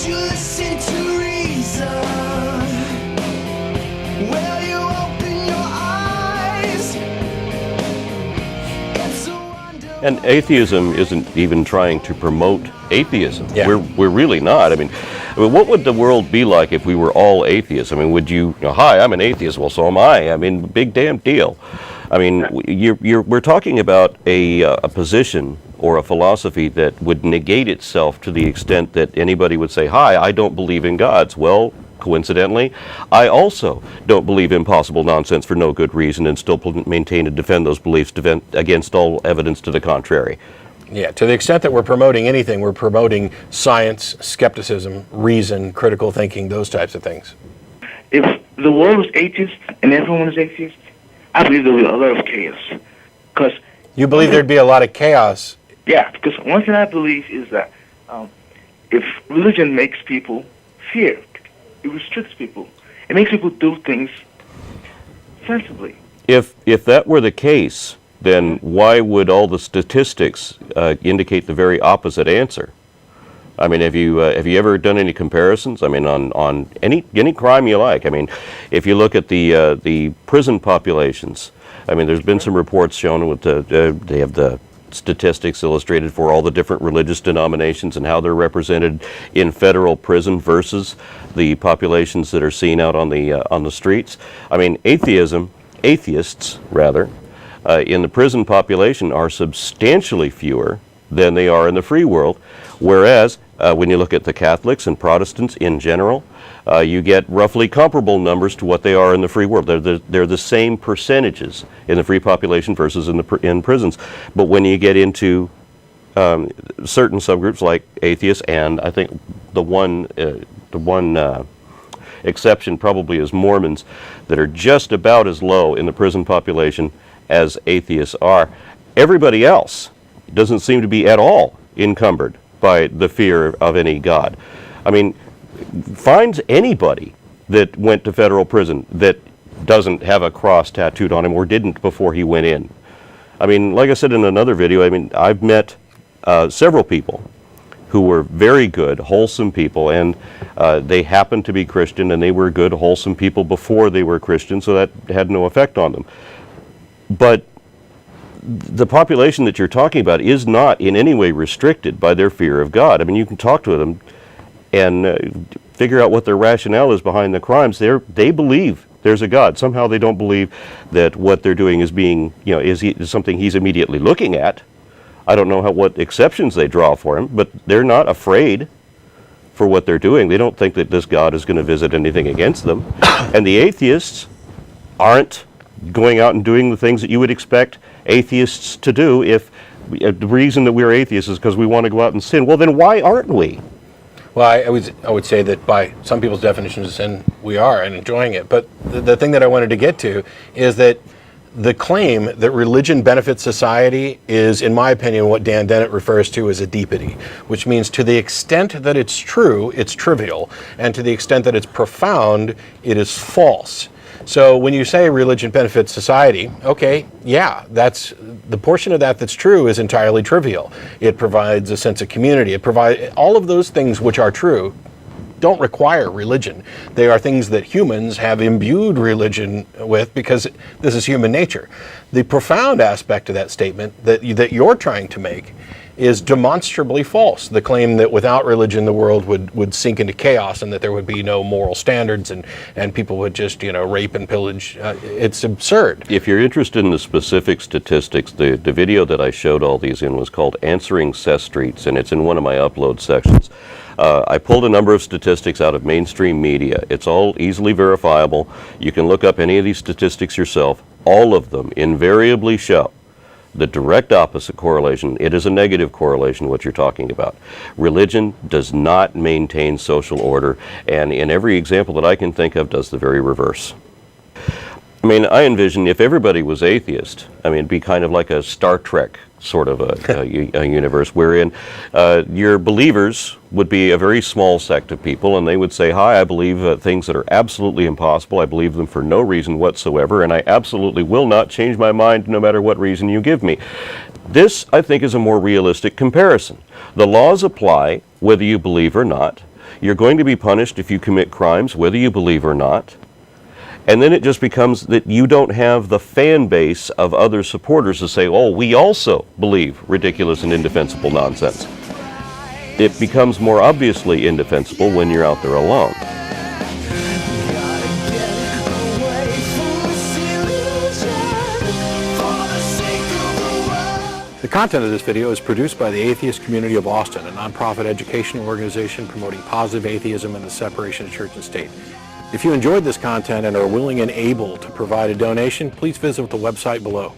Won't you listen to reason? Will you open your eyes? It's a wonder. And atheism isn't even trying to promote atheism. Yeah. We're really not. I mean, what would the world be like if we were all atheists? I mean, would you know, hi, I'm an atheist, well, so am I. I mean, big damn deal. I mean, we're talking about a position or a philosophy that would negate itself to the extent that anybody would say, hi, I don't believe in gods. Well, coincidentally, I also don't believe in possible nonsense for no good reason and still maintain and defend those beliefs against all evidence to the contrary. Yeah, to the extent that we're promoting anything, we're promoting science, skepticism, reason, critical thinking, those types of things. If the world was atheist and everyone was atheist, I believe there would be a lot of chaos. Because You believe there'd be a lot of chaos? yeah, because one thing I believe is that if religion makes people fear, it restricts people. It makes people do things sensibly. If that were the case, then why would all the statistics indicate the very opposite answer? I mean, have you ever done any comparisons? I mean, on any crime you like. I mean, if you look at the prison populations, I mean, there's been some reports shown with they have the statistics illustrated for all the different religious denominations and how they're represented in federal prison versus the populations that are seen out on the streets. I mean, atheists rather, in the prison population are substantially fewer than they are in the free world, whereas when you look at the Catholics and Protestants in general, you get roughly comparable numbers to what they are in the free world. They're the same percentages in the free population versus in prisons. But when you get into certain subgroups like atheists, and I think the one exception probably is Mormons, that are just about as low in the prison population as atheists are, everybody else doesn't seem to be at all encumbered by the fear of any God. I mean, find anybody that went to federal prison that doesn't have a cross tattooed on him or didn't before he went in. I mean, like I said in another video, I mean, I've met several people who were very good, wholesome people, and they happened to be Christian, and they were good, wholesome people before they were Christian, so that had no effect on them. But the population that you're talking about is not in any way restricted by their fear of God. I mean, you can talk to them and figure out what their rationale is behind the crimes. They believe there's a God. Somehow they don't believe that what they're doing is being, you know, is something he's immediately looking at. I don't know what exceptions they draw for him, but they're not afraid for what they're doing. They don't think that this God is going to visit anything against them. And the atheists aren't going out and doing the things that you would expect atheists to do. If the reason that we're atheists is because we want to go out and sin, well, then why aren't we? Well, I would say that by some people's definitions of sin, we are and enjoying it. But the thing that I wanted to get to is that the claim that religion benefits society is, in my opinion, what Dan Dennett refers to as a deepity, which means to the extent that it's true, it's trivial, and to the extent that it's profound, it is false. So when you say religion benefits society, okay, yeah, that's the portion of that that's true is entirely trivial. It provides a sense of community. It provides all of those things which are true don't require religion. They are things that humans have imbued religion with because this is human nature. The profound aspect of that statement that you're trying to make is demonstrably false. The claim that without religion the world would sink into chaos and that there would be no moral standards and people would just, you know, rape and pillage. It's absurd. If you're interested in the specific statistics, the video that I showed all these in was called Answering Cess Streets, and it's in one of my upload sections. I pulled a number of statistics out of mainstream media. It's all easily verifiable. You can look up any of these statistics yourself. All of them invariably show the direct opposite correlation. It is a negative correlation, what you're talking about. Religion does not maintain social order, and in every example that I can think of, does the very reverse. I mean, I envision if everybody was atheist, I mean, it'd be kind of like a Star Trek sort of a universe wherein your believers would be a very small sect of people, and they would say, hi, I believe things that are absolutely impossible. I believe them for no reason whatsoever, and I absolutely will not change my mind no matter what reason you give me. This, I think, is a more realistic comparison. The laws apply whether you believe or not. You're going to be punished if you commit crimes, whether you believe or not. And then it just becomes that you don't have the fan base of other supporters to say, oh, we also believe ridiculous and indefensible nonsense. It becomes more obviously indefensible when you're out there alone. The content of this video is produced by the Atheist Community of Austin, a nonprofit educational organization promoting positive atheism and the separation of church and state. If you enjoyed this content and are willing and able to provide a donation, please visit the website below.